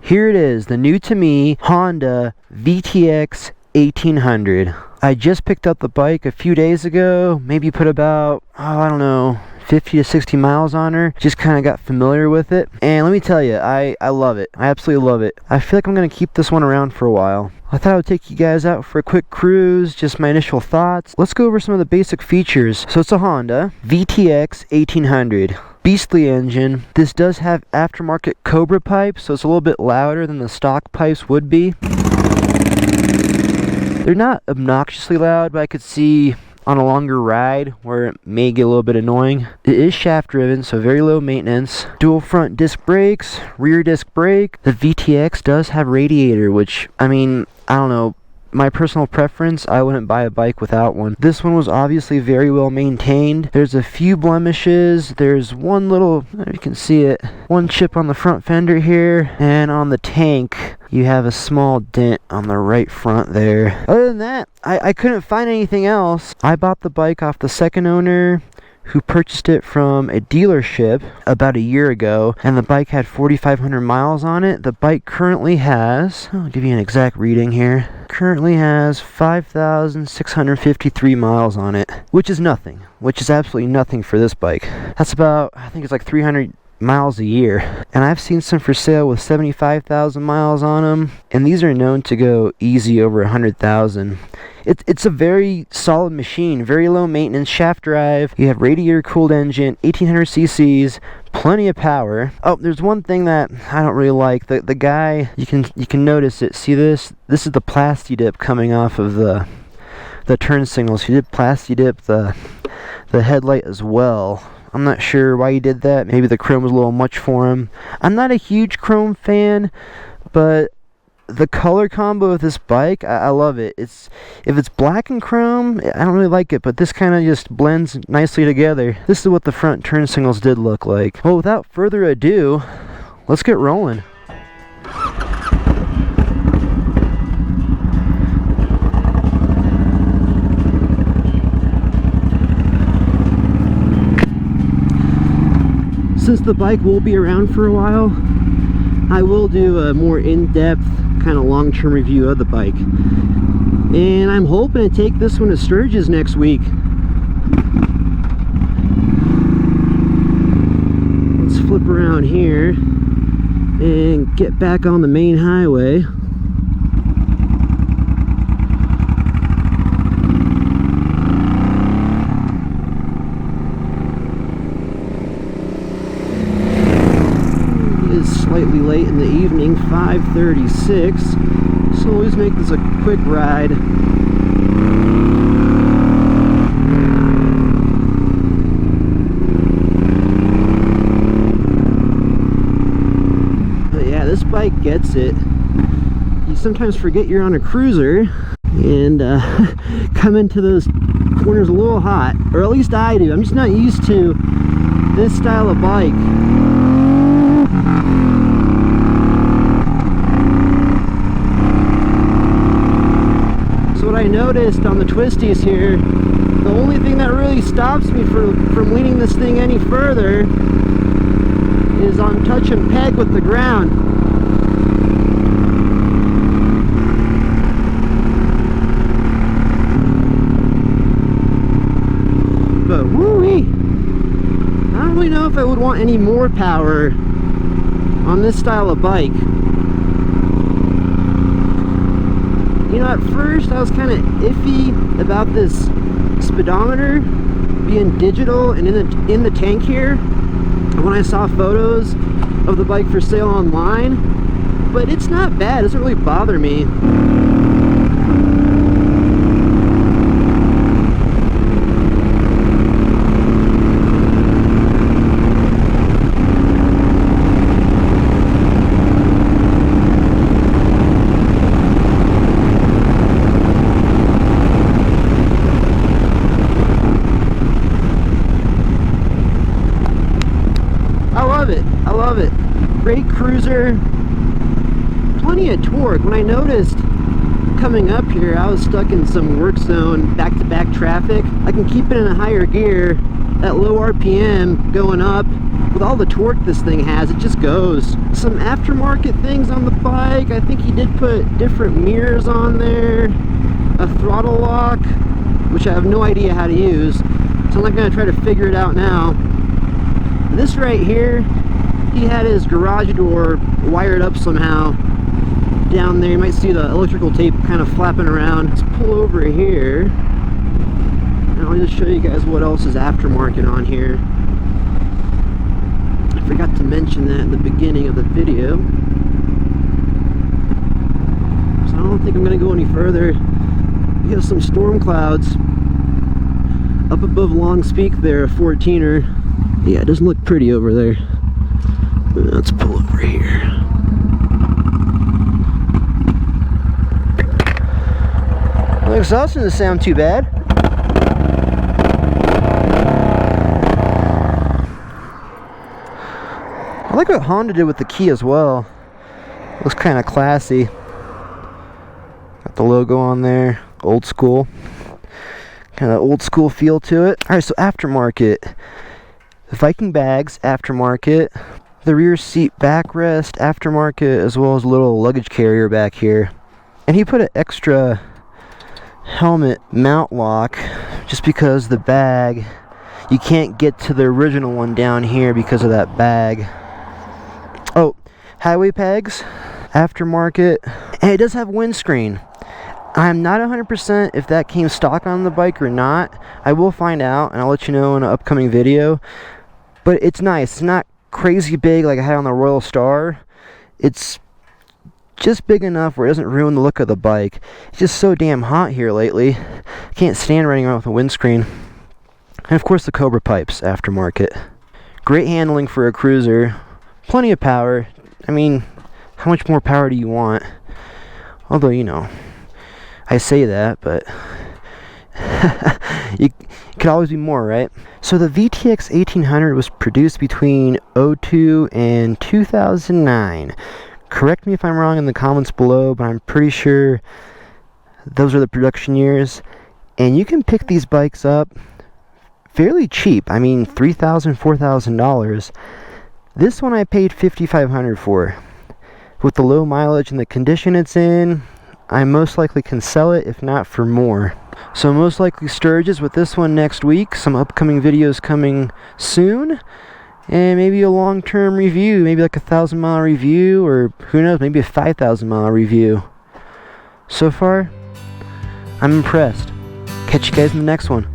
Here it is, the new to me Honda VTX1800. I just picked up the bike a few days ago, maybe put about, I don't know, 50 to 60 miles on her. Just kind of got familiar with it. And let me tell you, I love it. I absolutely love it. I feel like I'm going to keep this one around for a while. I thought I would take you guys out for a quick cruise, just my initial thoughts. Let's go over some of the basic features. So it's a Honda VTX1800. Beastly engine. This does have aftermarket Cobra pipes, so it's a little bit louder than the stock pipes would be. They're not obnoxiously loud, but I could see on a longer ride where it may get a little bit annoying. It is shaft driven, so very low maintenance. Dual front disc brakes, rear disc brake. The VTX does have radiator, which, I mean, I don't know. My personal preference, I wouldn't buy a bike without one. This one was obviously very well maintained. There's a few blemishes. There's one little, you can see it, one chip on the front fender here, and on the tank you have a small dent on the right front there. Other than that, I couldn't find anything else. I bought the bike off the second owner, who purchased it from a dealership about a year ago, and the bike had 4,500 miles on it. The bike currently has, I'll give you an exact reading here, currently has 5,653 miles on it, which is nothing, which is absolutely nothing for this bike. That's about, I think it's like 300 miles a year, and I've seen some for sale with 75,000 miles on them, and these are known to go easy over 100,000. It's a very solid machine, very low maintenance, shaft drive. You have radiator cooled engine, 1800 cc's, plenty of power. Oh, there's one thing that I don't really like. The guy, you can notice it. See this? This is the plasti dip coming off of the turn signals. He did plasti dip the headlight as well. I'm not sure why he did that. Maybe the chrome was a little much for him. I'm not a huge chrome fan, but the color combo of this bike, I love it. If it's black and chrome, I don't really like it, but this kind of just blends nicely together. This is what the front turn signals did look like. Well, without further ado, let's get rolling. Since the bike will be around for a while, I will do a more in-depth, kind of long-term review of the bike. And I'm hoping to take this one to Sturgis next week. Let's flip around here and get back on the main highway. Slightly late in the evening, 5:36, so always make this a quick ride. But yeah, this bike gets it. You sometimes forget you're on a cruiser and come into those corners a little hot, or at least I do. I'm just not used to this style of bike. What I noticed on the twisties here, the only thing that really stops me from leaning this thing any further is on touch and peg with the ground. But woo-wee, I don't really know if I would want any more power on this style of bike. You know, at first I was kind of iffy about this speedometer being digital and in the tank here when I saw photos of the bike for sale online, but it's not bad. It doesn't really bother me. I love it. Great cruiser, plenty of torque. When I noticed coming up here, I was stuck in some work zone, back-to-back traffic. I can keep it in a higher gear at low RPM going up, with all the torque this thing has, it just goes. Some aftermarket things on the bike. I think he did put different mirrors on there, a throttle lock, which I have no idea how to use, so I'm not going to try to figure it out now. This right here, he had his garage door wired up somehow down there. You might see the electrical tape kind of flapping around. Let's pull over here, and I'll just show you guys what else is aftermarket on here. I forgot to mention that in the beginning of the video, so I don't think I'm going to go any further. We have some storm clouds up above Long's Peak there, a 14er. Yeah, it doesn't look pretty over there. Let's pull over here. The exhaust doesn't sound too bad. I like what Honda did with the key as well. Looks kind of classy. Got the logo on there, old school. Kind of old school feel to it. Alright, so aftermarket. The Viking bags, aftermarket. The rear seat backrest, aftermarket, as well as a little luggage carrier back here. And he put an extra helmet mount lock just because the bag, you can't get to the original one down here because of that bag. Oh, highway pegs, aftermarket, and it does have windscreen. I'm not 100% if that came stock on the bike or not. I will find out, and I'll let you know in an upcoming video. But it's nice. It's not crazy big like I had on the Royal Star. It's just big enough where it doesn't ruin the look of the bike. It's just so damn hot here lately. Can't stand riding around with a windscreen. And of course the Cobra pipes, aftermarket. Great handling for a cruiser. Plenty of power. I mean, how much more power do you want? Although, you know, I say that, but you could always be more, right? So the VTX1800 was produced between 2002 and 2009. Correct me if I'm wrong in the comments below, but I'm pretty sure those are the production years. And you can pick these bikes up fairly cheap. I mean, $3,000, $4,000. This one I paid $5,500 for. With the low mileage and the condition it's in, I most likely can sell it, if not for more. So most likely Sturgis with this one next week. Some upcoming videos coming soon. And maybe a long-term review. Maybe like a 1,000-mile review. Or who knows, maybe a 5,000-mile review. So far, I'm impressed. Catch you guys in the next one.